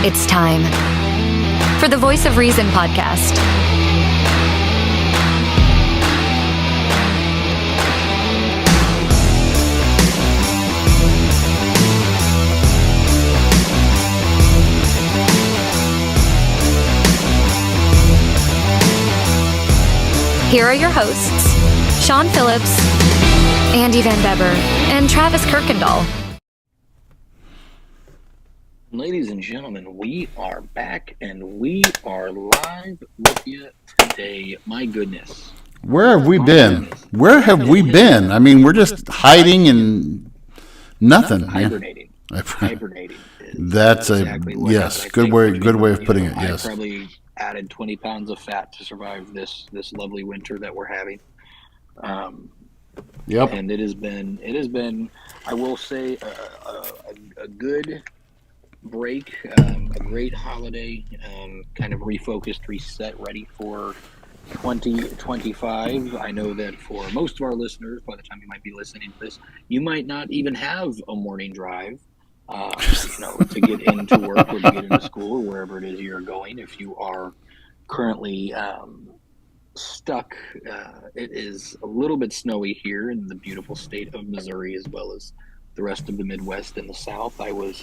It's time for the Voice of Reason podcast. Here are your hosts, Sean Phillips, Andy Van Beber, and Travis Kirkendall. Ladies and gentlemen, we are back and we are live with you today. My goodness. Where have we been? Where have we been? I mean, we're just hiding and nothing. Hibernating. Hibernating. That's exactly a yes. Good way of putting it. Yes. I probably added 20 pounds of fat to survive this lovely winter that we're having. Yep. And it has been, I will say, a good break, a great holiday, kind of refocused, reset, ready for 2025. I know that for most of our listeners, by the time you might be listening to this, you might not even have a morning drive, to get into work or to get into school or wherever it is you're going. If you are currently stuck, it is a little bit snowy here in the beautiful state of Missouri, as well as the rest of the Midwest and the South. I was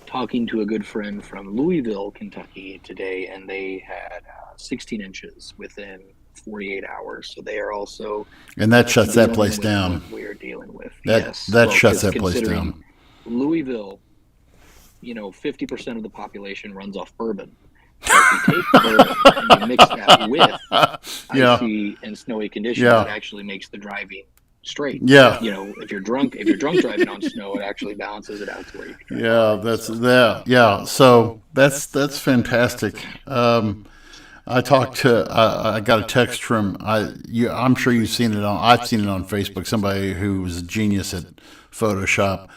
talking to a good friend from Louisville, Kentucky today, and they had 16 inches within 48 hours. So they are also, and that shuts that place down. We are dealing with that shuts that place down. Louisville, 50% of the population runs off bourbon. So if you take bourbon and you mix that with icy and snowy conditions, it actually makes the driving straight. Yeah. If you're drunk driving on snow, it actually balances it out to where you can drive. Yeah, that's that. Yeah. So that's fantastic. I got a text from I'm sure you've seen it I've seen it on Facebook. Somebody who was a genius at Photoshop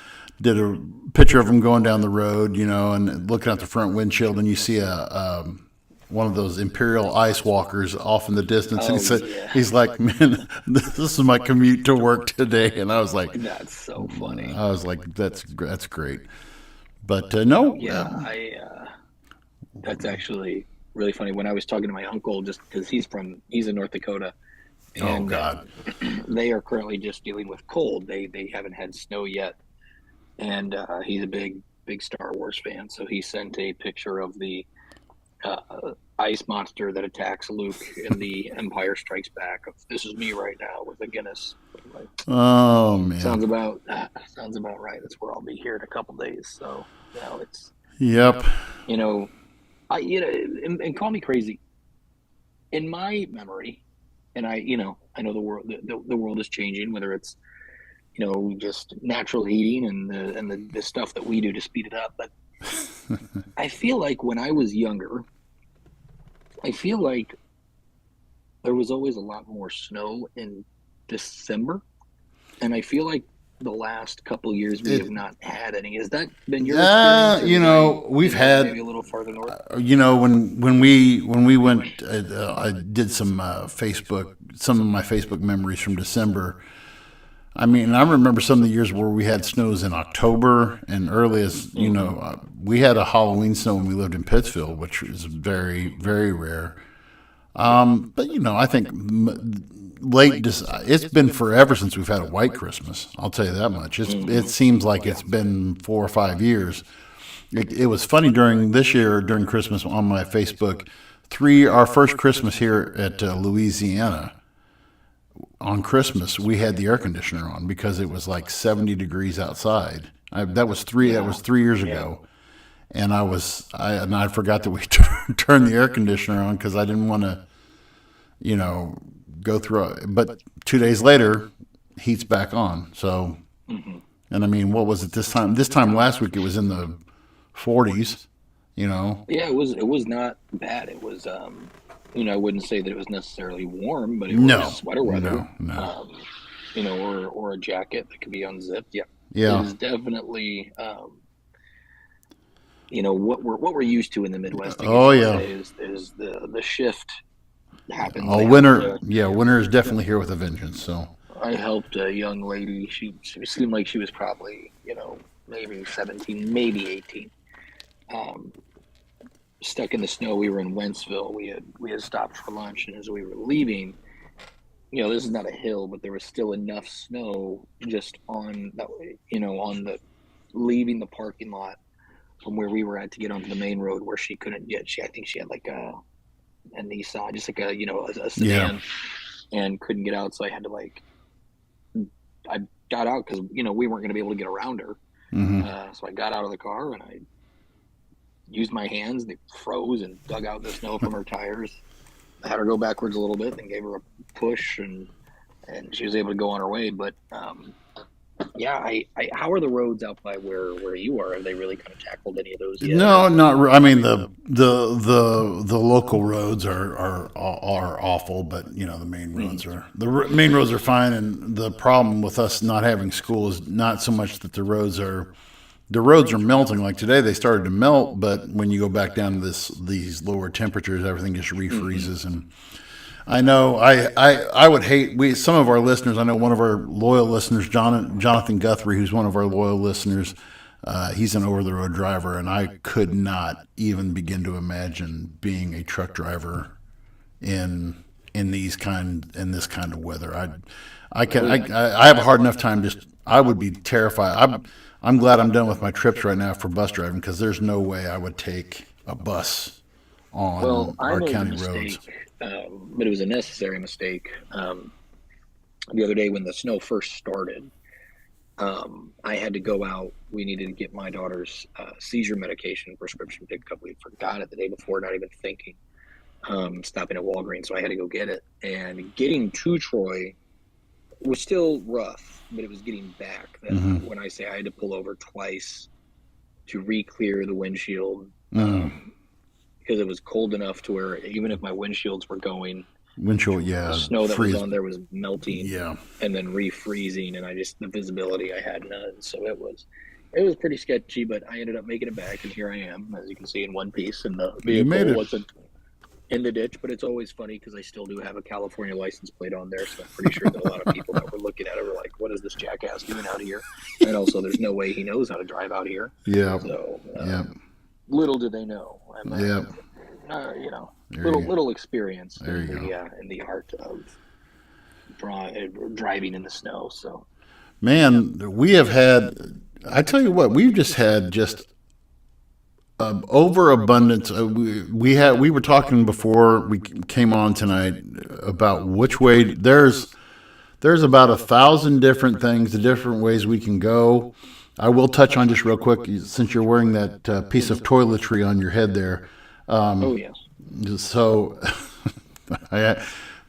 did a picture of him going down the road, and looking out the front windshield, and you see one of those Imperial Ice Walkers off in the distance. And he's like, man, this is my commute to work today. And I was like, that's so funny. I was like, that's great. But no. Yeah, that's actually really funny. When I was talking to my uncle, just because he's in North Dakota. And, oh, God. They are currently just dealing with cold. They haven't had snow yet. And he's a big Star Wars fan. So he sent a picture of the ice monster that attacks Luke in the Empire Strikes Back. This is me right now with a Guinness. Oh, man. Sounds about right. That's where I'll be here in a couple days. So it's. Yep. And call me crazy. In my memory, and I know the world is changing, whether it's just natural heating and the stuff that we do to speed it up. But I feel like when I was younger, I feel like there was always a lot more snow in December. And I feel like the last couple of years we have not had any. Has that been your experience? We've had maybe a little farther north. When we went, I did some of my Facebook memories from December. I mean, I remember some of the years where we had snows in October, and early as, we had a Halloween snow when we lived in Pittsfield, which is very, very rare. But, I think it's been forever since we've had a white Christmas. I'll tell you that much. It seems like it's been 4 or 5 years. It was funny during Christmas on my Facebook, our first Christmas here at Louisiana. On Christmas, we had the air conditioner on because it was like 70 degrees outside. That was 3 years ago, and I forgot that we turned the air conditioner on because I didn't want to, go through it. But 2 days later, heat's back on. So, and I mean, what was it this time? This time last week, it was in the 40s. Yeah, it was not bad. It was. I wouldn't say that it was necessarily warm, but it was sweater weather. No. Or a jacket that could be unzipped. Yeah. Yeah. It is definitely, what we're used to in the Midwest. Is the shift happens. Oh, winter is definitely here with a vengeance. So I helped a young lady. She seemed like she was probably, maybe 17, maybe 18. stuck in the snow. We were in Wentzville. We had stopped for lunch, and as we were leaving, this is not a hill, but there was still enough snow just on that, on the leaving the parking lot from where we were at to get onto the main road where she couldn't get. I think she had like a Nissan, just like a sedan, and couldn't get out. So I had to I got out because we weren't going to be able to get around her. So I got out of the car and I used my hands. They froze and dug out the snow from her tires. I had her go backwards a little bit, and gave her a push, and she was able to go on her way. But how are the roads out by where you are? Have they really kind of tackled any of those yet? No, not. I mean, the local roads are awful, but the main roads are fine. And the problem with us not having school is not so much that the roads are melting. Like today, they started to melt, but when you go back down to these lower temperatures, everything just refreezes. And I know I would hate some of our listeners. I know one of our loyal listeners, Jonathan Guthrie, who's one of our loyal listeners. He's an over-the-road driver, and I could not even begin to imagine being a truck driver in this kind of weather. I have a hard enough time. I would be terrified. I'm glad I'm done with my trips right now for bus driving, because there's no way I would take a bus on our county roads. But it was a necessary mistake. The other day when the snow first started, I had to go out. We needed to get my daughter's seizure medication prescription picked up. We forgot it the day before, not even thinking. Stopping at Walgreens, so I had to go get it. And getting to Troy was still rough, but it was getting back. When I say I had to pull over twice to re-clear the windshield, because it was cold enough to where even if my windshields were going, the snow that was on there was melting, and then refreezing, and the visibility, I had none. So it was pretty sketchy, but I ended up making it back, and here I am, as you can see, in one piece, and the vehicle wasn't in the ditch. But it's always funny because I still do have a California license plate on there, so I'm pretty sure that a lot of people that were looking at it were like, what is this jackass doing out here? And also, there's no way he knows how to drive out here. So little do they know. Little experience in the art of driving in the snow. So, man, we have had. I tell you what, we've just had overabundance. We were talking before we came on tonight about which way there's about 1,000 different things, the different ways we can go. I will touch on just real quick, since you're wearing that piece of toiletry on your head there. So,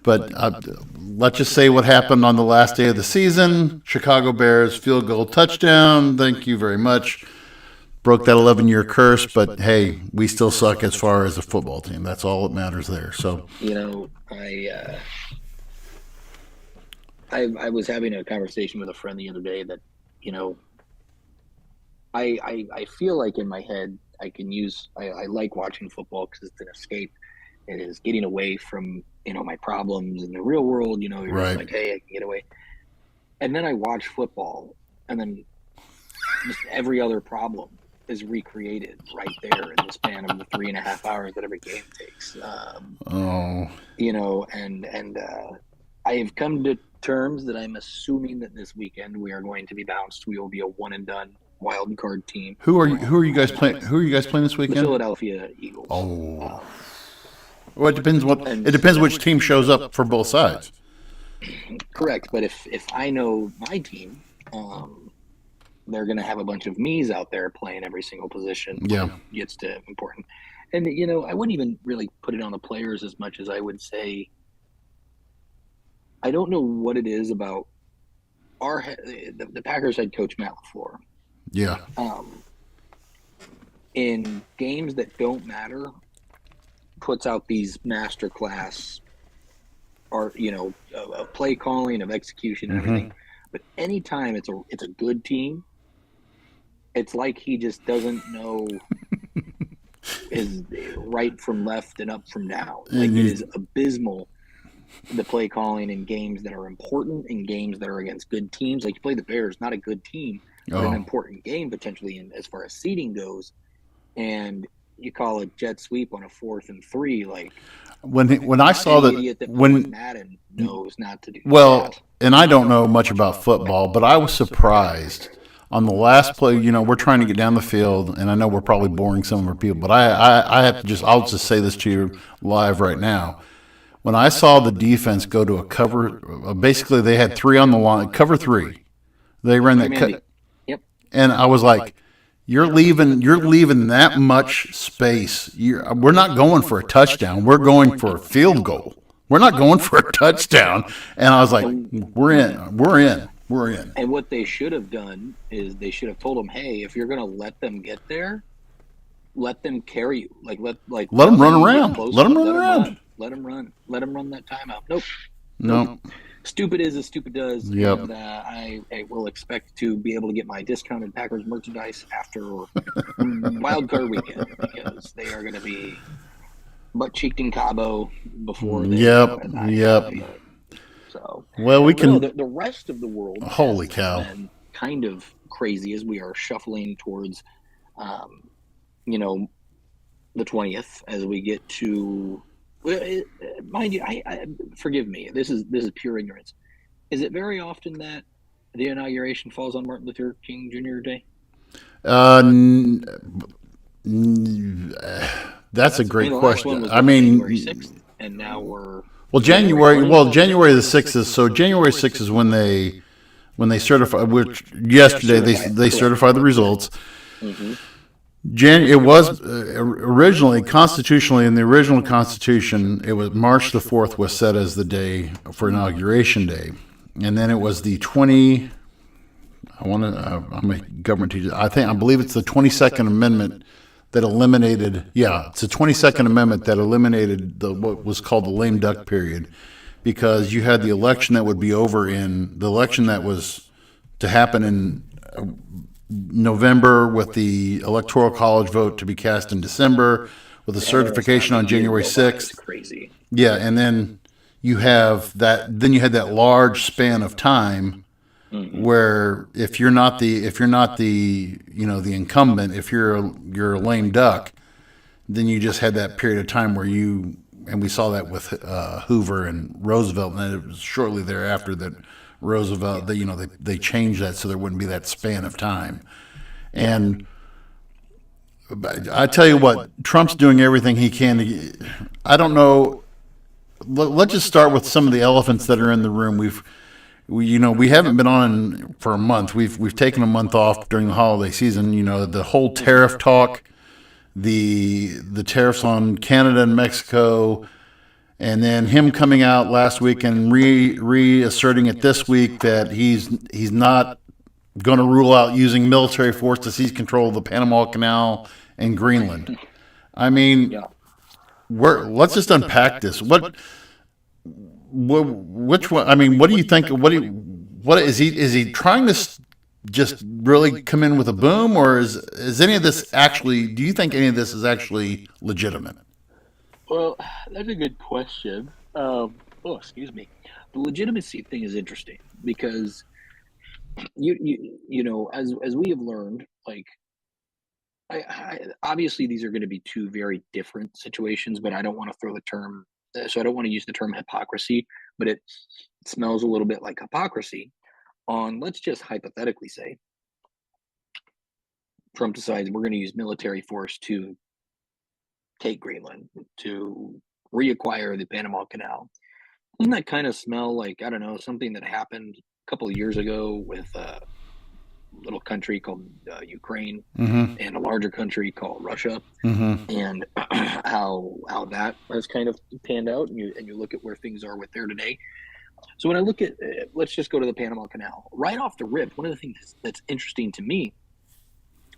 let's just say what happened on the last day of the season. Chicago Bears field goal touchdown. Thank you very much. Broke that 11-year curse, but hey, we still suck as far as a football team. That's all that matters there. So, I was having a conversation with a friend the other day that, I feel like in my head I can use. I like watching football because it's an escape. It is getting away from my problems in the real world. You're just like, hey, I can get away. And then I watch football, and then just every other problem is recreated right there in the span of the 3.5 hours that every game takes. And I have come to terms that I'm assuming that this weekend we are going to be bounced. We will be a one and done wild card team. Who are you guys playing? Who are you guys playing this weekend? The Philadelphia Eagles. Well, it depends which team shows up for both sides. Correct, but if I know my team, they're going to have a bunch of me's out there playing every single position. When it gets to important. And I wouldn't even really put it on the players as much as I would say, I don't know what it is about the Packers head coach Matt LaFleur. In games that don't matter, puts out these masterclass of play calling, of execution, and everything. But anytime it's a good team, it's like he just doesn't know is right from left and up from down. Like, it is abysmal, the play calling in games that are important, in games that are against good teams. Like, you play the Bears, not a good team, but an important game potentially as far as seeding goes. And you call a jet sweep on a 4th and 3, like when I saw any that idiot that plays when Madden knows not to do well, that. and I don't know much about football, but I was surprised on the last play. You know, we're trying to get down the field, and I know we're probably boring some of our people, but I have to I'll just say this to you live right now. When I saw the defense go to a cover, basically they had three on the line, cover three. They ran that cut, Yep. and I was like, "You're leaving that much space. We're not going for a touchdown. We're going for a field goal. We're not going for a touchdown." And I was like, "We're in." And what they should have done is they should have told them, "Hey, if you're going to let them get there, let them carry you. Let them run around. Let them run around. Let them run. Let them run that timeout." Nope. No. Stupid is as stupid does. Yep. And I will expect to be able to get my discounted Packers merchandise after Wild Card weekend, because they are going to be butt cheeked in Cabo before. Yep. So well, we can. The rest of the world. Holy cow! Been kind of crazy as we are shuffling towards, the 20th as we get to. Mind you, I forgive me. This is pure ignorance. Is it very often that the inauguration falls on Martin Luther King Jr. Day? That's a great question. I mean, January 6th, and now we're January the 6th is January 6th is when they certify. Which yesterday they certified the results. Mm-hmm. It was originally constitutionally in the original Constitution. It was March the 4th was set as the day for Inauguration Day, and then it was the 20. I'm a government teacher. I believe it's the 22nd Amendment that eliminated. Yeah, it's the 22nd Amendment that eliminated what was called the lame duck period, because you had the election that would be over in the election that was to happen in November, with the Electoral College vote to be cast in December, with a certification on January 6th. Crazy. Yeah, and then you have that. Then you had that large span of time where if you're not the the incumbent, if you're a lame duck, then you just had that period of time where and we saw that with Hoover and Roosevelt, and then it was shortly thereafter that Roosevelt, they changed that so there wouldn't be that span of time. And I tell you what, Trump's doing everything he can to. I don't know. Let's just start with some of the elephants that are in the room. We haven't been on for a month. We've taken a month off during the holiday season. The whole tariff talk, the tariffs on Canada and Mexico. And then him coming out last week and reasserting it this week that he's not going to rule out using military force to seize control of the Panama Canal and Greenland. I mean, let's just unpack this. Which one? I mean, what do you think? What is he trying to just really come in with a boom, or is any of this actually? Do you think any of this is actually legitimate? Well, that's a good question. Excuse me. The legitimacy thing is interesting because as we have learned, obviously these are going to be two very different situations, but I don't want to throw the term. So I don't want to use the term hypocrisy, but it smells a little bit like hypocrisy. Let's just hypothetically say Trump decides we're going to use military force to take Greenland, to reacquire the Panama Canal. Doesn't that kind of smell like, I don't know, something that happened a couple of years ago with a little country called Ukraine and a larger country called Russia, and how that has kind of panned out, and you look at where things are with there today. So when I look at, let's just go to the Panama Canal. Right off the rip, one of the things that's interesting to me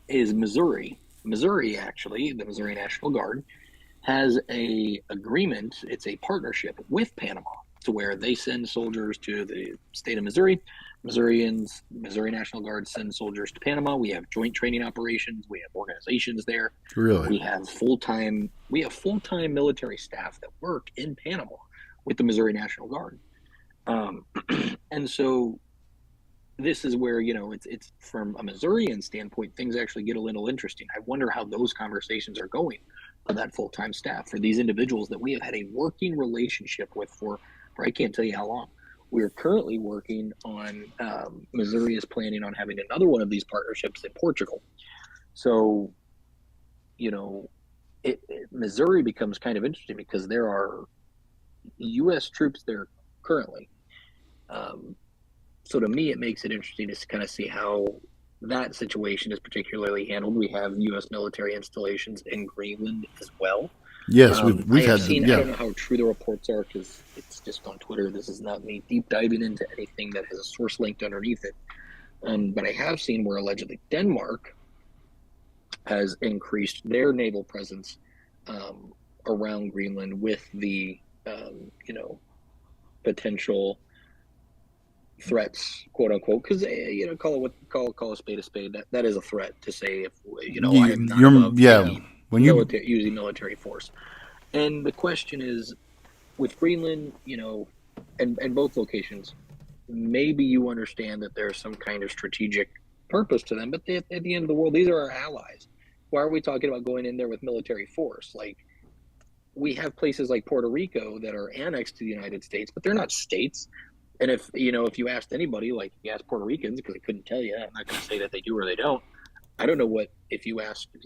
is Missouri. Missouri, actually, the Missouri National Guard has a agreement. It's a partnership with Panama to where they send soldiers to the state of Missouri. Missouri National Guard sends soldiers to Panama. We have joint training operations. We have organizations there. Really? We have full-time military staff that work in Panama with the Missouri National Guard. And so this is where, it's from a Missourian standpoint, things actually get a little interesting. I wonder how those conversations are going for that full-time staff, for these individuals that we have had a working relationship with for I can't tell you how long. We're currently working on, Missouri is planning on having another one of these partnerships in Portugal. So, Missouri becomes kind of interesting because there are U.S. troops there currently. So to me, it makes it interesting to kind of see how that situation is particularly handled. We have U.S. military installations in Greenland as well. Yes, we've had seen. I don't know how true the reports are because it's just on Twitter. This is not me deep diving into anything that has a source linked underneath it. But I have seen where allegedly Denmark has increased their naval presence around Greenland with the potential threats, quote unquote, because call a spade a spade. That is a threat to say if I am not above using military force. And the question is, with Greenland, and both locations, maybe you understand that there's some kind of strategic purpose to them, but at the end of the world, these are our allies. Why are we talking about going in there with military force? Like, we have places like Puerto Rico that are annexed to the United States, but they're not states. And if you asked anybody, like you asked Puerto Ricans, because I couldn't tell you, I'm not going to say that they do or they don't. I don't know if you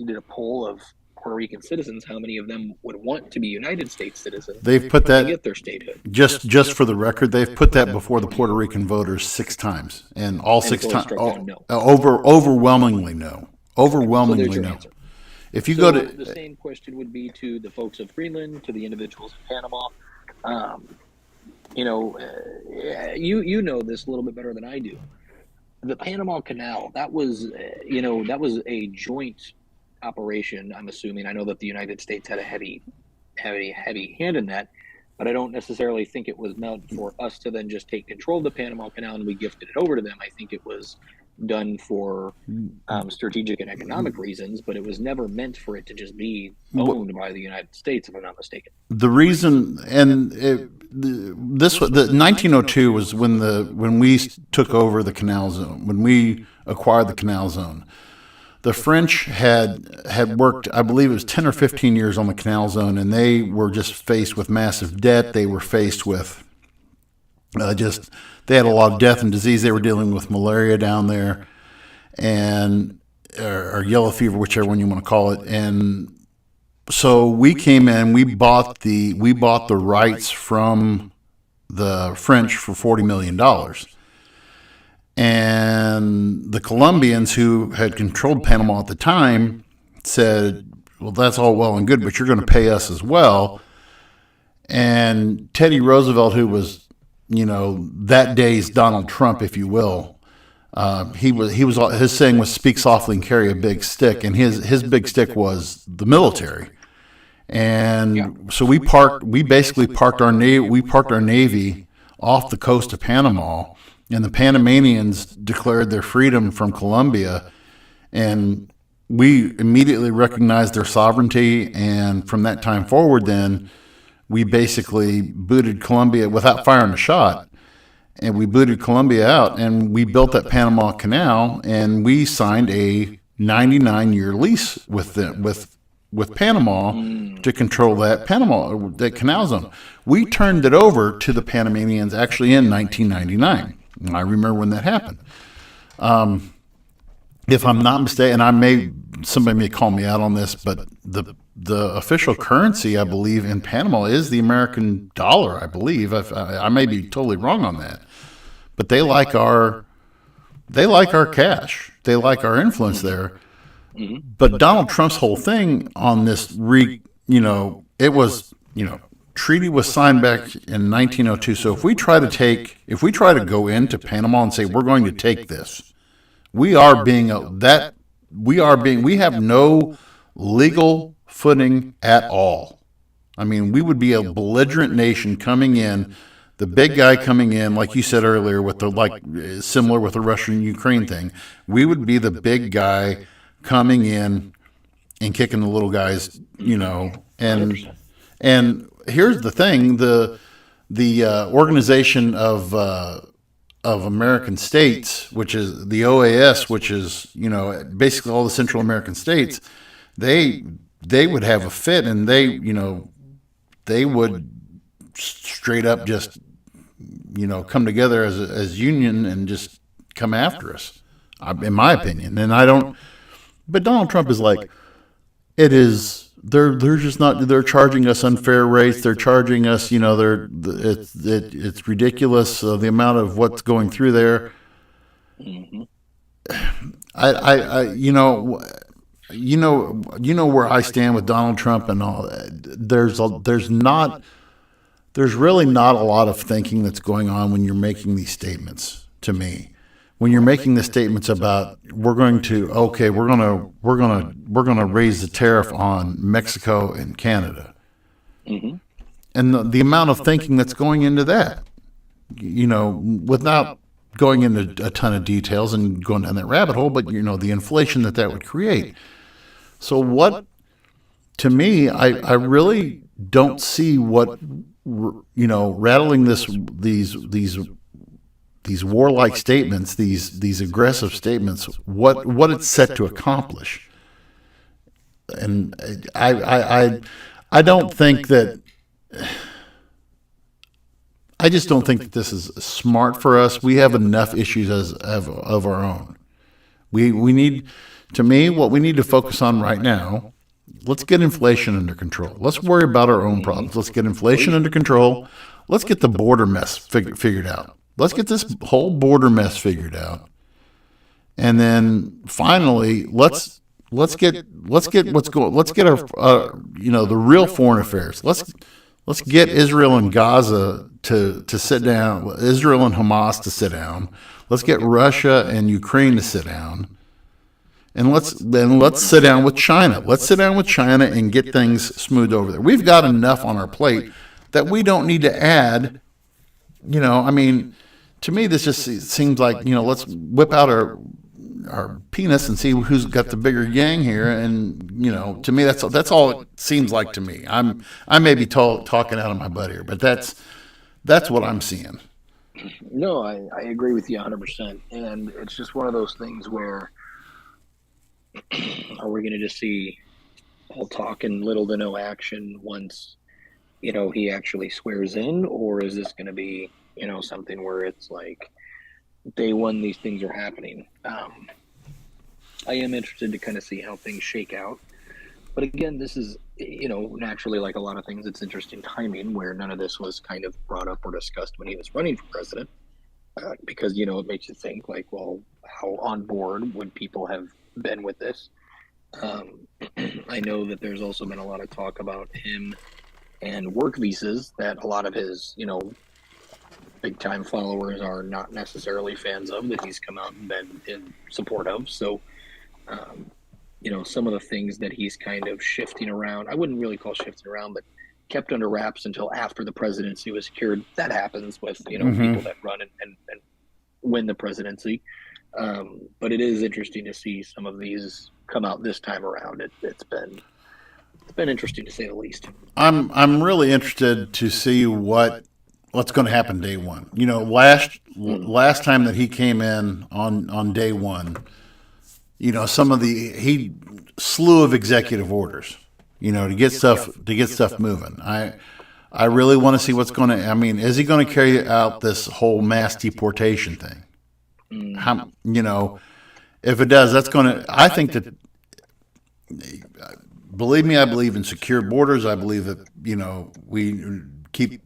did a poll of Puerto Rican citizens, how many of them would want to be United States citizens? They've put that, to get their statehood. Just for the record, they've put that before the Puerto Rican voters 6 times, and all 6 times, overwhelmingly no. Overwhelmingly so no. Answer. If you go to the same question would be to the folks of Greenland, to the individuals in Panama. You know this a little bit better than I do. The Panama Canal, that was a joint operation. I'm assuming. I know that the United States had a heavy hand in that, but I don't necessarily think it was meant for us to then just take control of the Panama Canal and we gifted it over to them. I think it was done for strategic and economic reasons, but it was never meant for it to just be owned by the United States, if I'm not mistaken. The reason, the 1902 was when we took over the Canal Zone, when we acquired the Canal Zone. The French had worked, I believe it was 10 or 15 years on the Canal Zone, and they were just faced with massive debt. They were faced with they had a lot of death and disease. They were dealing with malaria down there, and or yellow fever, whichever one you want to call it. And so we came in, we bought the rights from the French for $40 million. And the Colombians, who had controlled Panama at the time, said, well, that's all well and good, but you're going to pay us as well. And Teddy Roosevelt, who was, that day's Donald Trump, if you will, his saying was speak softly and carry a big stick. And his big stick was the military. And so we basically parked our Navy off the coast of Panama. And the Panamanians declared their freedom from Colombia, and we immediately recognized their sovereignty. And from that time forward, then we basically booted Colombia without firing a shot, and we booted Colombia out, and we built that Panama Canal, and we signed a 99-year lease with Panama to control that Canal Zone. We turned it over to the Panamanians actually in 1999. I remember when that happened. If I'm not mistaken, and somebody may call me out on this, but the official currency, I believe, in Panama is the American dollar. I believe I may be totally wrong on that, but they like our cash. They like our influence there. But Donald Trump's whole thing on this, it was, treaty was signed back in 1902. So if we try to go into Panama and say we're going to take this, we have no legal footing at all. I mean, we would be a belligerent nation coming in, the big guy coming in, like you said earlier, with similar with the Russian-Ukraine thing. We would be the big guy coming in and kicking the little guys, and here's the thing: the organization of of American states, which is the OAS, which is, basically all the Central American states, they would have a fit, and they would straight up just, come together as union and just come after us, in my opinion. And I don't, but Donald Trump is like, it is. They're just not. They're charging us unfair rates. They're charging us. It's ridiculous, the amount of what's going through there. Mm-hmm. Where I stand with Donald Trump and all. There's really not a lot of thinking that's going on when you're making these statements. To me, when you're making the statements about we're going to raise the tariff on Mexico and Canada, mm-hmm. and the amount of thinking that's going into that, without going into a ton of details and going down that rabbit hole, but the inflation that would create. So what, to me, I really don't see what, rattling these warlike statements, these aggressive statements, what it's set to accomplish. And I don't think that, I just don't think that this is smart for us. We have enough issues of our own. We need, to me, what we need to focus on right now, let's get inflation under control. Let's worry about our own problems. Let's get inflation under control. Let's get the border mess figured out. Let's get this whole border mess figured out, and then finally let's get what's going. Let's get our the real foreign affairs. Let's get Israel and Gaza to sit down. Israel and Hamas to sit down. Let's get Russia and Ukraine to sit down, and let's sit down with China. Let's sit down with China and get things smoothed over there. We've got enough on our plate that we don't need to add. To me, this just seems like, let's whip out our penis and see who's got the bigger yang here. And, to me, that's all it seems like to me. I may be talking out of my butt here, but that's what I'm seeing. No, I agree with you 100%. And it's just one of those things where, are we going to just see all talk and little to no action once, he actually swears in? Or is this going to be, something where it's like day one, these things are happening? I am interested to kind of see how things shake out. But again, this is, naturally, like a lot of things, it's interesting timing where none of this was kind of brought up or discussed when he was running for president. Because, it makes you think like, well, how on board would people have been with this? I know that there's also been a lot of talk about him and work visas that a lot of his, big time followers are not necessarily fans of, that he's come out and been in support of. So, some of the things that he's kind of shifting around, I wouldn't really call shifting around, but kept under wraps until after the presidency was secured. That happens with, Mm-hmm. people that run and win the presidency. But it is interesting to see some of these come out this time around. It's been interesting to say the least. I'm really interested to see what's going to happen day one. Last time that he came in on day one, some of he slew of executive orders, to get stuff moving. I really want to see what's going to. Is he going to carry out this whole mass deportation thing? How, if it does, that's going to. I think that. Believe me, I believe in secure borders. I believe that we keep.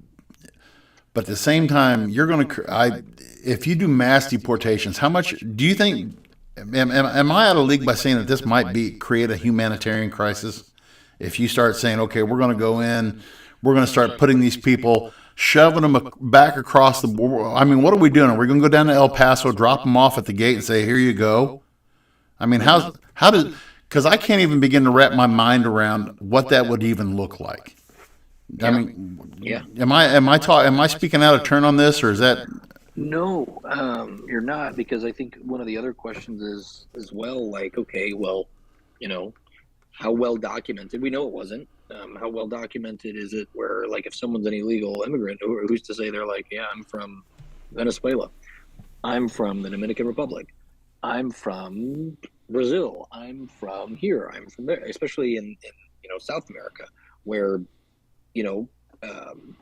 But at the same time, you're going to. If you do mass deportations, how much do you think? Am I out of league by saying that this might create a humanitarian crisis? If you start saying, okay, we're going to go in, we're going to start putting these people, shoving them back across the border. What are we doing? Are we going to go down to El Paso, drop them off at the gate, and say, here you go? How does? Because I can't even begin to wrap my mind around what that would even look like. Yeah. Am I speaking out of turn on this, or is that? No, you're not, because I think one of the other questions is as well, like, okay, well, how well documented? We know it wasn't. How well documented is it where, like, if someone's an illegal immigrant, who's to say they're like, yeah, I'm from Venezuela? I'm from the Dominican Republic. I'm from Brazil. I'm from here. I'm from there, especially in South America, where you know, um,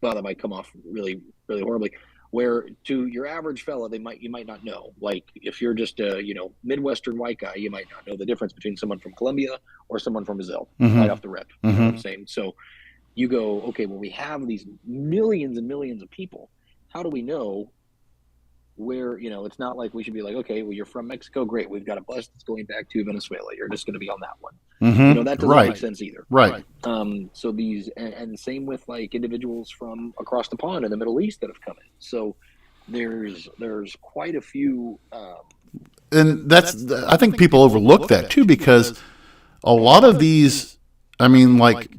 well, that might come off really, really horribly. Where to your average fella, you might not know. Like if you're just a Midwestern white guy, you might not know the difference between someone from Colombia or someone from Brazil right off the rip. You know what I'm saying? So you go, okay, well, we have these millions and millions of people. How do we know where, it's not like we should be like, okay, well, you're from Mexico. Great. We've got a bus that's going back to Venezuela. You're just going to be on that one. That doesn't make sense either. Right. So these, and same with like individuals from across the pond in the Middle East that have come in. So there's quite a few, And I think people overlook that too, because a lot of these, I mean, like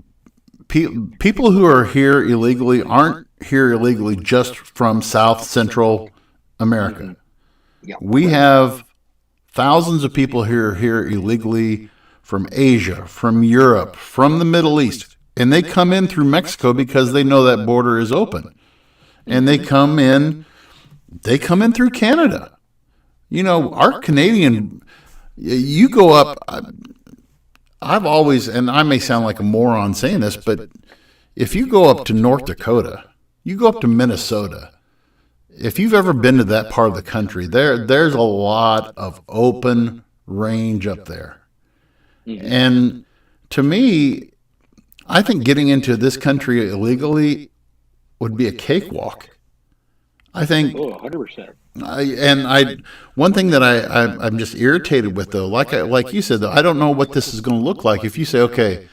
people who are here illegally aren't here illegally just from South Central America. yeah, We have thousands of people here illegally from Asia, from Europe, from the Middle East, and they come in through Mexico because they know that border is open, and they come in through Canada. Our Canadian, you go up. I've always, and I may sound like a moron saying this, but if you go up to North Dakota, you go up to Minnesota. If you've ever been to that part of the country, there's a lot of open range up there. And to me, I think getting into this country illegally would be a cakewalk. I think, 100%. one thing that I'm just irritated with though, like you said though, I don't know what this is going to look like. If you say, okay,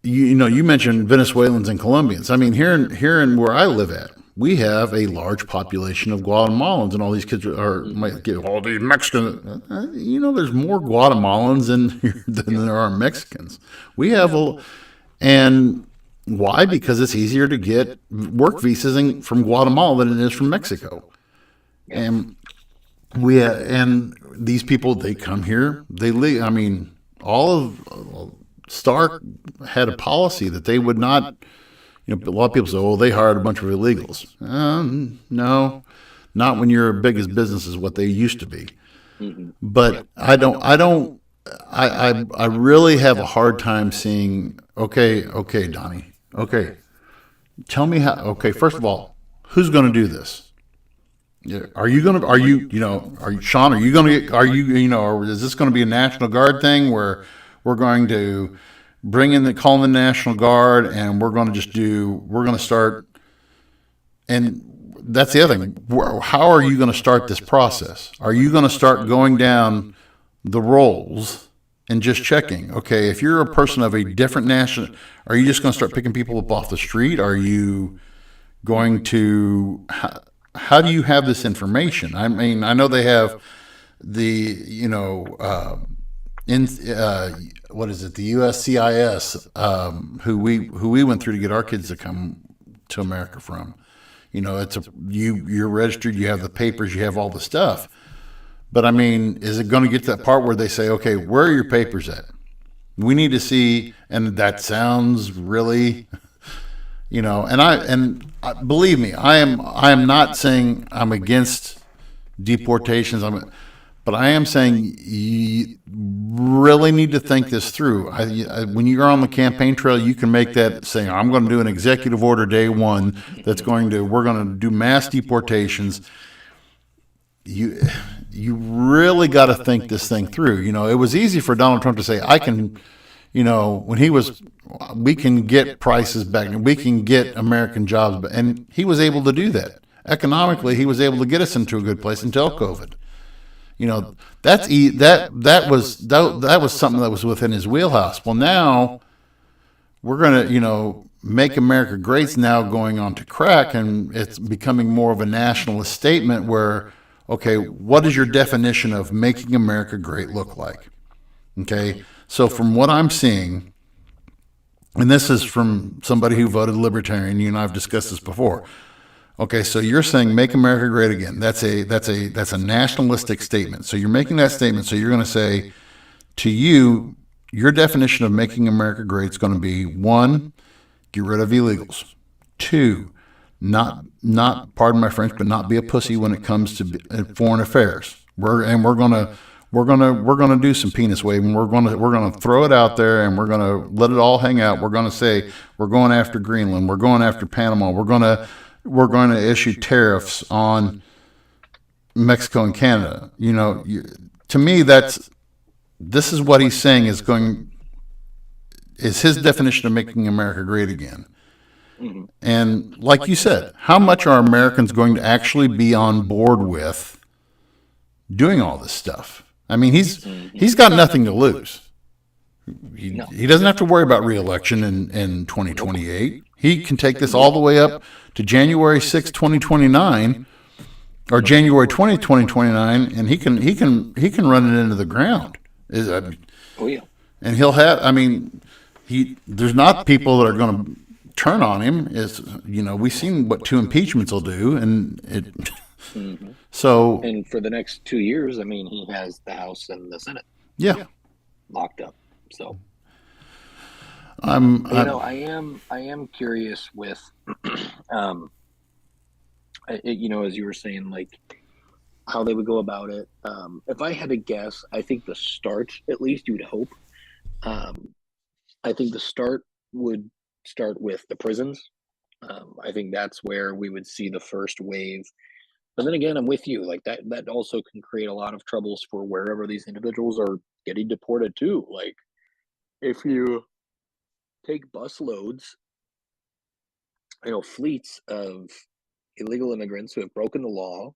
you mentioned Venezuelans and Colombians. I mean, here in where I live at, we have a large population of Guatemalans, and all these kids might get all these Mexicans. There's more Guatemalans than there are Mexicans. We have and why? Because it's easier to get work visas from Guatemala than it is from Mexico, and and these people, they come here, they live. I mean, all of Stark had a policy that they would not. A lot of people say, "Oh, they hired a bunch of illegals." No, not when you're as big as business as what they used to be. But I really have a hard time seeing. Okay, Donnie. Okay, tell me how. Okay, first of all, who's going to do this? Are you Sean? Are you going to? Or is this going to be a National Guard thing where we're going to call in the National Guard, and we're going to start, and that's the other thing. How are you going to start this process? Are you going to start going down the rolls and just checking? Okay, if you're a person of a different national, are you just going to start picking people up off the street? Are you going to, how do you have this information? I mean, I know they have the, what is it? The USCIS, who we went through to get our kids to come to America from. You're registered, you have the papers, you have all the stuff. But I mean, is it going to get to that part where they say, okay, where are your papers at? We need to see, and that sounds really, believe me, I am not saying I'm against deportations. But I am saying you really need to think this through. When you're on the campaign trail, you can make that saying, I'm going to do an executive order day one we're going to do mass deportations. You really got to think this thing through. It was easy for Donald Trump to say, I can, we can get prices back and we can get American jobs. And he was able to do that. Economically, he was able to get us into a good place until COVID. That was something that was within his wheelhouse. Well, now we're going to, make America great's now going on to crack, and it's becoming more of a nationalist statement where, okay, what does your definition of making America great look like? Okay. So from what I'm seeing, and this is from somebody who voted Libertarian, you and I have discussed this before. Okay, so you're saying make America great again. That's a nationalistic statement. So you're making that statement. So you're going to say, to you, your definition of making America great is going to be 1, get rid of illegals. 2, not pardon my French, but not be a pussy when it comes to foreign affairs. We're gonna do some penis waving. We're gonna throw it out there, and we're gonna let it all hang out. We're gonna say we're going after Greenland. We're going after Panama. We're gonna issue tariffs on Mexico and Canada. To me, this is what he's saying is his definition of making America great again. And like you said, how much are Americans going to actually be on board with doing all this stuff? I mean, he's got nothing to lose. He doesn't have to worry about re-election in 2028. He can take this all the way up to January 6, 2029, or January 20, 2029, and he can run it into the ground. Oh yeah. And he'll have. I mean, there's not people that are going to turn on him. We've seen what 2 impeachments will do, and so. And for the next 2 years, I mean, he has the House and the Senate. Yeah. Locked up. So. I am curious with, as you were saying, like how they would go about it. If I had to guess, I think the start, at least you would hope. I think the start would start with the prisons. I think that's where we would see the first wave. But then again, I'm with you. Like that also can create a lot of troubles for wherever these individuals are getting deported to. Like if you take bus loads, fleets of illegal immigrants who have broken the law,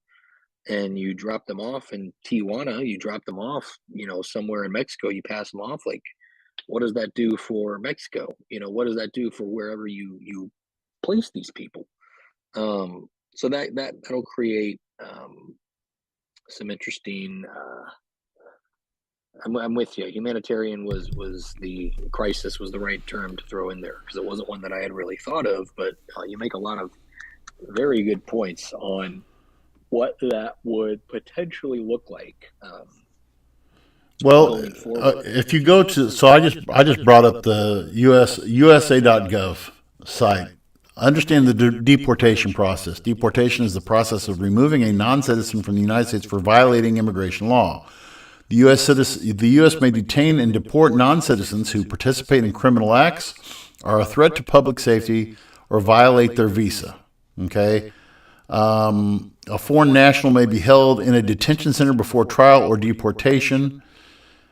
and you drop them off in Tijuana, you drop them off, somewhere in Mexico, you pass them off, like, what does that do for Mexico? What does that do for wherever you place these people? So that'll create some interesting. I'm with you. Humanitarian was the crisis was the right term to throw in there, because it wasn't one that I had really thought of. But you make a lot of very good points on what that would potentially look like. Well, if you go to, so I just brought up the USA.gov site. Understand the deportation process. Deportation is the process of removing a non-citizen from the United States for violating immigration law. The U.S. may detain and deport non-citizens who participate in criminal acts, are a threat to public safety, or violate their visa. Okay. A foreign national may be held in a detention center before trial or deportation.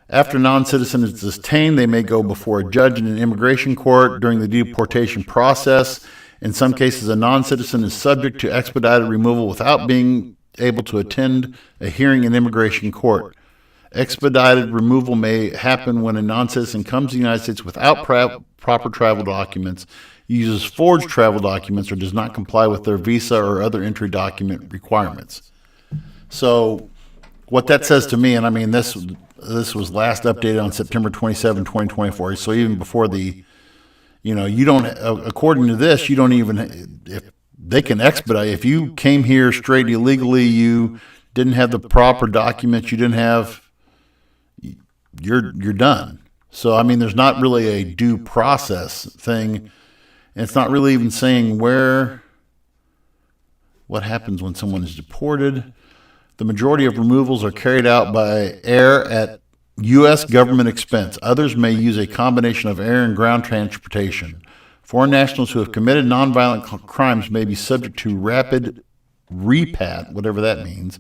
After a non-citizen is detained, they may go before a judge in an immigration court during the deportation process. In some cases, a non-citizen is subject to expedited removal without being able to attend a hearing in immigration court. Expedited removal may happen when a non-citizen comes to the United States without proper travel documents, uses forged travel documents, or does not comply with their visa or other entry document requirements. So what that says to me, and I mean, this was last updated on September 27, 2024. So even before you don't, according to this, you don't even, if they can expedite, if you came here straight illegally, you didn't have the proper documents, you didn't have, you're done. So, I mean, there's not really a due process thing. And it's not really even saying what happens when someone is deported. The majority of removals are carried out by air at U.S. government expense. Others may use a combination of air and ground transportation. Foreign nationals who have committed nonviolent crimes may be subject to rapid repat, whatever that means.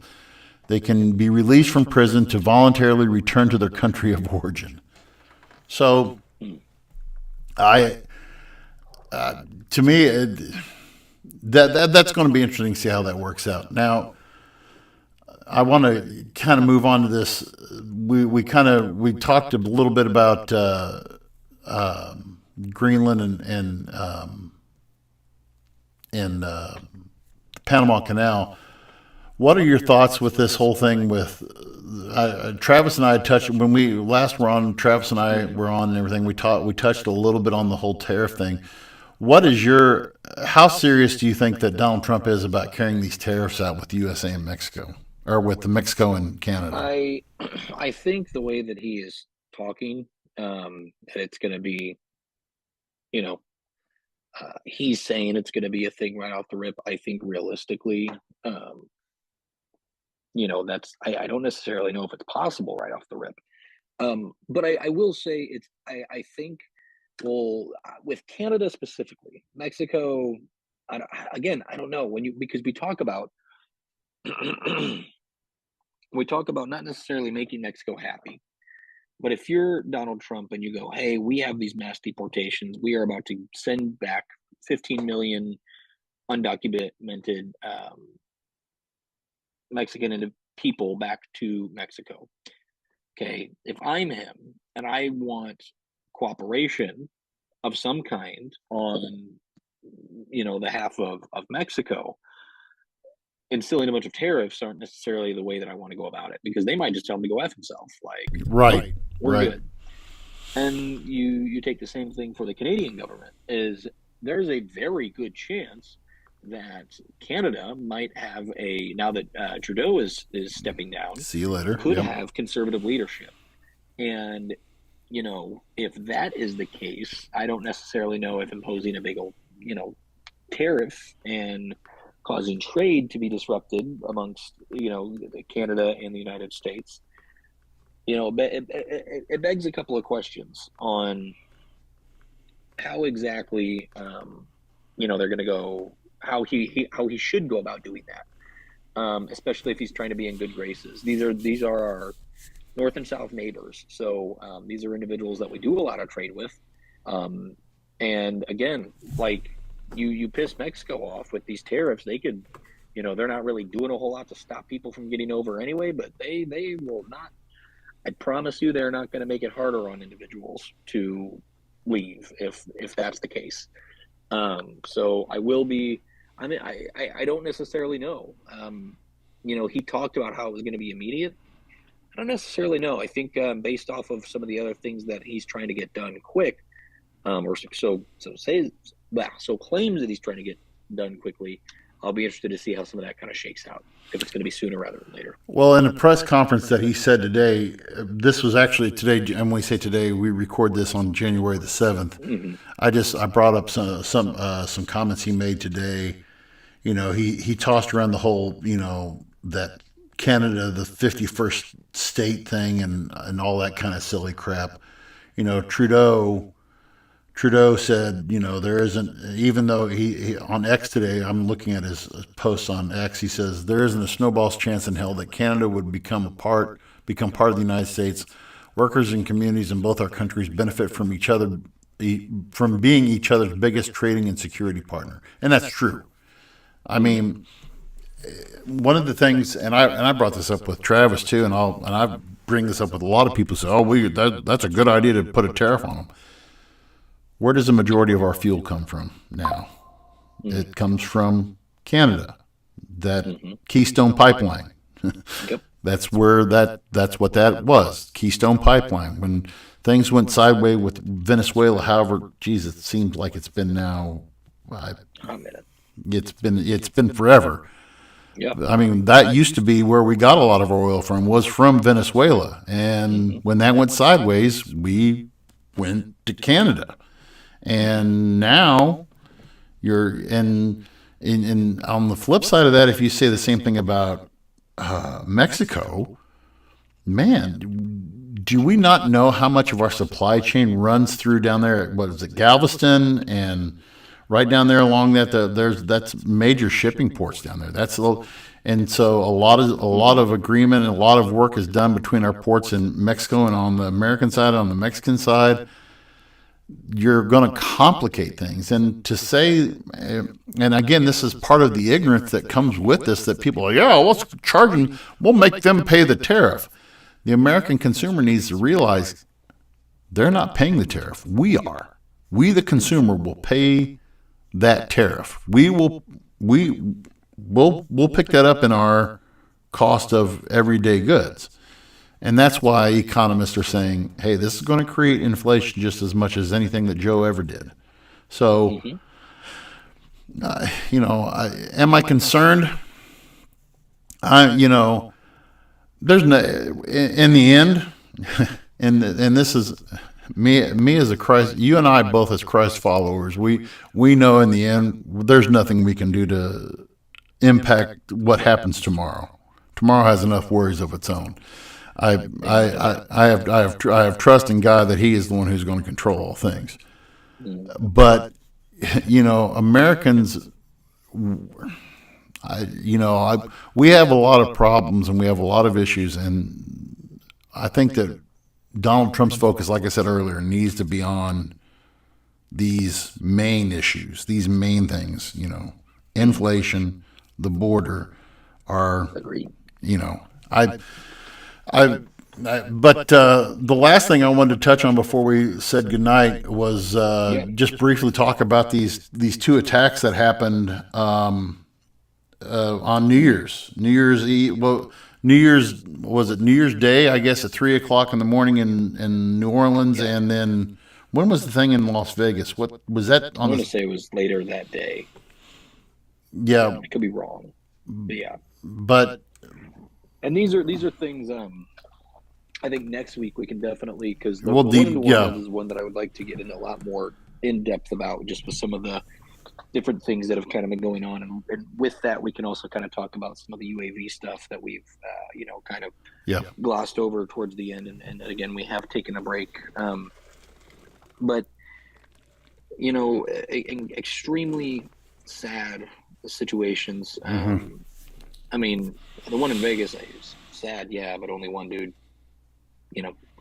They can be released from prison to voluntarily return to their country of origin. So, to me, that's going to be interesting to see how that works out. Now, I want to kind of move on to this. We talked a little bit about Greenland and the Panama Canal. What are your thoughts with this whole thing? With Travis and I touched when we last were on. Travis and I were on and everything. We touched a little bit on the whole tariff thing. How serious do you think that Donald Trump is about carrying these tariffs out with the USA and Mexico, or with the Mexico and Canada? I think the way that he is talking, and it's going to be, He's saying it's going to be a thing right off the rip. I think realistically, um, I don't necessarily know if it's possible right off the rip. But I will say I think, well, with Canada specifically, Mexico, again, I don't know because we talk about not necessarily making Mexico happy. But if you're Donald Trump and you go, hey, we have these mass deportations, we are about to send back 15 million undocumented Mexican people back to Mexico. Okay, if I'm him and I want cooperation of some kind on, the half of Mexico, instilling a bunch of tariffs aren't necessarily the way that I want to go about it because they might just tell him to go F himself. Like, Right. we're Right. good. And you take the same thing for the Canadian government. There's a very good chance that Canada might have now that Trudeau is stepping down, See you later. could Yep. have conservative leadership. And if that is the case, I don't necessarily know if imposing a big old tariff and causing trade to be disrupted amongst Canada and the United States. It begs a couple of questions on how exactly they're going to go, how he should go about doing that, especially if he's trying to be in good graces. These are our north and south neighbors, so these are individuals that we do a lot of trade with, and again, like you piss Mexico off with these tariffs, they could, they're not really doing a whole lot to stop people from getting over anyway, but they will not. I promise you, they're not going to make it harder on individuals to leave if that's the case. So I will be. I mean, I don't necessarily know. He talked about how it was going to be immediate. I don't necessarily know. I think based off of some of the other things that he's trying to get done quick, or so claims that he's trying to get done quickly. I'll be interested to see how some of that kind of shakes out, if it's going to be sooner rather than later. Well, in a press conference that he said today, this was actually today, and when we say today, we record this on January the 7th. Mm-hmm. I brought up some comments he made today. He tossed around the whole, that Canada, the 51st state thing and all that kind of silly crap. Trudeau said, there isn't, even though he on X today, I'm looking at his posts on X, he says, there isn't a snowball's chance in hell that Canada would become part of the United States. Workers and communities in both our countries benefit from from being each other's biggest trading and security partner. And that's true. I mean, one of the things, and I brought this up with Travis too, and I bring this up with a lot of people who say, that's a good idea to put a tariff on them. Where does the majority of our fuel come from now? It comes from Canada, that Keystone Pipeline. Yep. That's where that's what that was, Keystone Pipeline. When things went sideways with Venezuela, however, geez, it seems like it's been now. A minute. It's been forever. Yep. I mean, that used to be where we got a lot of our oil was from Venezuela, and when that went sideways, we went to Canada. And now you're in on the flip side of that, if you say the same thing about Mexico, man, do we not know how much of our supply chain runs through down there? What is it, Galveston, and right down there along that's major shipping ports down there. That's a little, and so a lot of agreement and a lot of work is done between our ports in Mexico, and on the American side, on the Mexican side. You're going to complicate things. And to say, and again, this is part of the ignorance that comes with this, that people are, we'll make them pay the tariff. The American consumer needs to realize they're not paying the tariff. We are. We, the consumer, will pay that tariff. We'll pick that up in our cost of everyday goods. And that's why economists are saying, hey, this is going to create inflation just as much as anything that Joe ever did. So, am I concerned? There's no, in the end, and this is me as a Christ, you and I both as Christ followers, we know in the end there's nothing we can do to impact what happens tomorrow. Tomorrow has enough worries of its own. I have trust in God that He is the one who's going to control all things. But Americans, we have a lot of problems and we have a lot of issues, and I think that Donald Trump's focus, like I said earlier, needs to be on these main issues, these main things. Inflation, the border, are Agreed. But the last thing I wanted to touch on before we said goodnight was just briefly talk about these two attacks that happened on New Year's. New Year's Eve. Well, New Year's New Year's Day? I guess at 3:00 in the morning in New Orleans, and then when was the thing in Las Vegas? What was that? I'm going to say it was later that day. Yeah, I could be wrong. But yeah. And these are things. I think next week we can definitely, because the one in New Orleans is one that I would like to get into a lot more in depth about, just with some of the different things that have kind of been going on, and with that we can also kind of talk about some of the UAV stuff that we've kind of glossed over towards the end, and again we have taken a break, but extremely sad situations. I mean, the one in Vegas is sad, yeah, but only one dude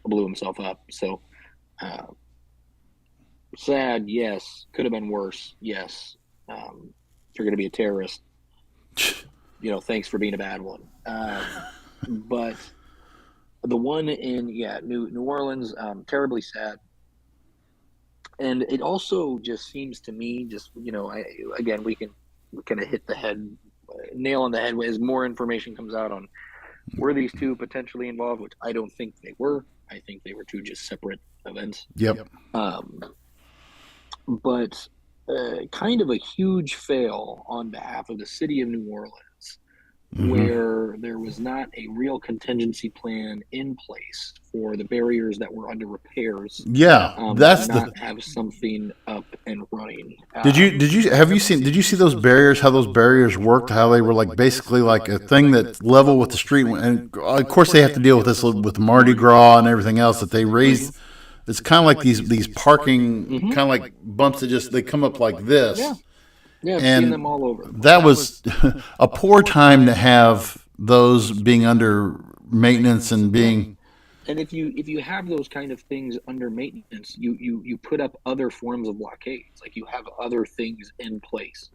blew himself up. So sad, yes. Could have been worse, yes. If you're going to be a terrorist, thanks for being a bad one. But the one in New Orleans, terribly sad. And it also just seems to me, we can kind of hit the nail on the head as more information comes out on were these two potentially involved, which I don't think they were. I think they were two just separate events. Yep. But kind of a huge fail on behalf of the city of New Orleans, where there was not a real contingency plan in place for the barriers that were under repairs. Yeah, have something up and running. Did you see those barriers? How those barriers worked? How they were like basically like a thing that level with the street, and of course they have to deal with this with Mardi Gras and everything else that they raised. It's kind of like these parking kind of like bumps that they come up like this. Yeah, I've and seen them all over. That was a poor time to have those being under maintenance and being. And if you have those kind of things under maintenance, you put up other forms of blockades. Like you have other things in place,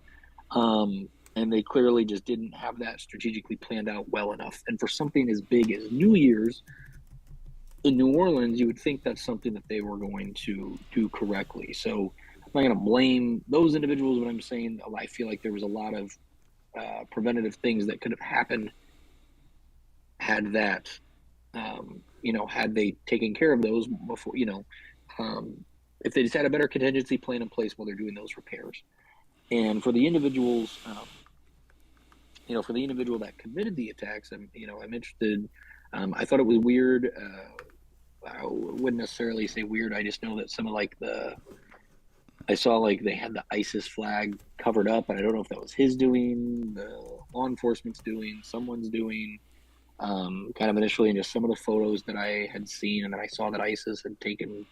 and they clearly just didn't have that strategically planned out well enough. And for something as big as New Year's in New Orleans, you would think that's something that they were going to do correctly. So I'm not going to blame those individuals, but I'm saying I feel like there was a lot of preventative things that could have happened had that, had they taken care of those before, if they just had a better contingency plan in place while they're doing those repairs. And for the individuals, for the individual that committed the attacks, I'm interested. I thought it was weird. I wouldn't necessarily say weird. I just know that some of I saw they had the ISIS flag covered up, and I don't know if that was his doing, the law enforcement's doing, someone's doing, kind of initially, and just some of the photos that I had seen, and then I saw that ISIS had taken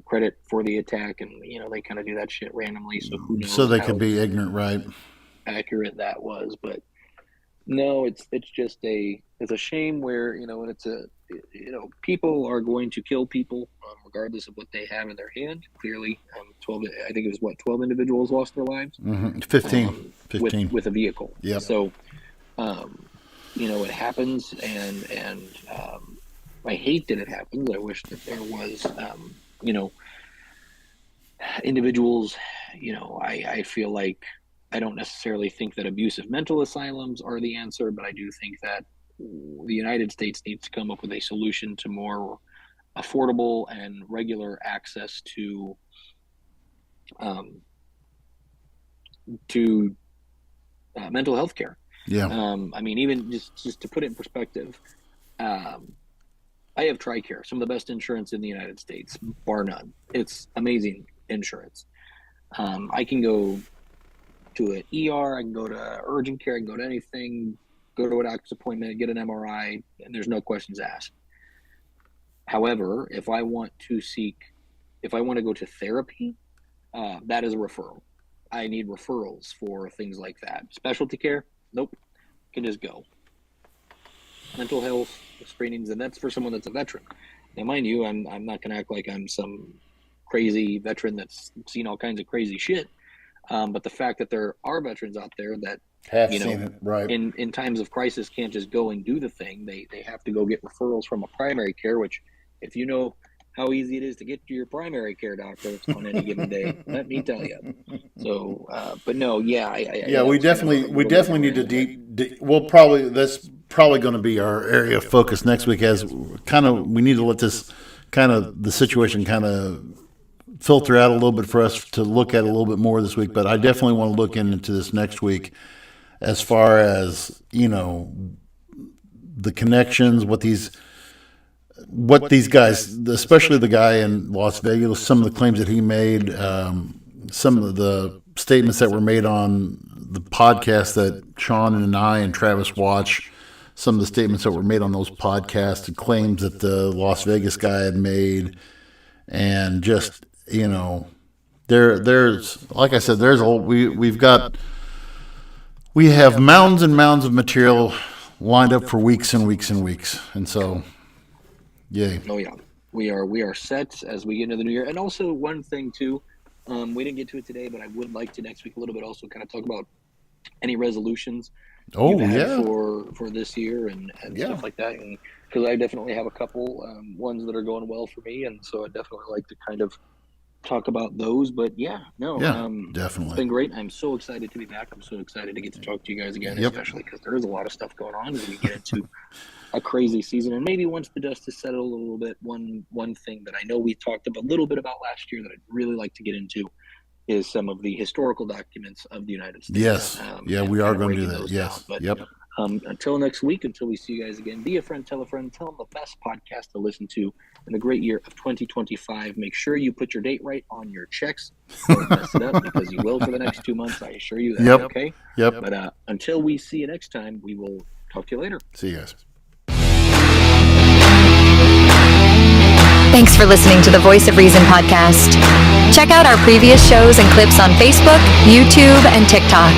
credit for the attack, and they kind of do that shit randomly, so who knows? So they could be ignorant, right? Accurate that was, but no, it's just it's a shame where when it's people are going to kill people regardless of what they have in their hand. Clearly, 12. I think it was 12 individuals lost their lives. 15 with a vehicle. Yeah. So, it happens, and I hate that it happens. I wish that there was, individuals. I feel like I don't necessarily think that abusive mental asylums are the answer, but I do think that the United States needs to come up with a solution to more affordable and regular access to mental health care. Yeah. Even just to put it in perspective, I have TRICARE, some of the best insurance in the United States, bar none. It's amazing insurance. I can go to an ER, I can go to urgent care, I can go to anything, go to a doctor's appointment, get an MRI, and there's no questions asked. However, if I want to go to therapy, that is a referral. I need referrals for things like that. Specialty care, nope, can just go. Mental health screenings, and that's for someone that's a veteran. Now, mind you, I'm not going to act like I'm some crazy veteran that's seen all kinds of crazy shit. But the fact that there are veterans out there that Have seen it, right? In times of crisis can't just go and do the thing. They have to go get referrals from a primary care, which, if you know how easy it is to get to your primary care doctor on any given day, let me tell you. So, but no, yeah, we definitely need to that's probably going to be our area of focus next week, as we need to let this the situation filter out a little bit for us to look at a little bit more this week. But I definitely want to look into this next week, as far as, the connections, what these guys, especially the guy in Las Vegas, some of the claims that he made, some of the statements that were made on the podcast that Sean and I and Travis watch, some of the statements that were made on those podcasts and claims that the Las Vegas guy had made, and just, there's, like I said, we have mounds and mounds of material lined up for weeks and weeks and weeks, and so, yay. Oh yeah, we are set as we get into the new year. And also, one thing too, we didn't get to it today, but I would like to next week a little bit also kind of talk about any resolutions you've had for this year and stuff like that, and because I definitely have a couple ones that are going well for me, and so I definitely like to kind of talk about those. But definitely, it's been great. I'm so excited to be back. I'm so excited to get to talk to you guys again, especially because there is a lot of stuff going on as we get into a crazy season. And maybe once the dust is settled a little bit, one thing that I know we talked a little bit about last year that I'd really like to get into is some of the historical documents of the United States. Yes. We are going to do that. Yes. But, until next week, until we see you guys again, be a friend, tell a friend, tell them the best podcast to listen to in the great year of 2025. Make sure you put your date right on your checks. Don't mess it up, because you will for the next 2 months. I assure you that. Yep. Okay. Yep. But until we see you next time, we will talk to you later. See you guys. Thanks for listening to the Voice of Reason podcast. Check out our previous shows and clips on Facebook, YouTube, and TikTok.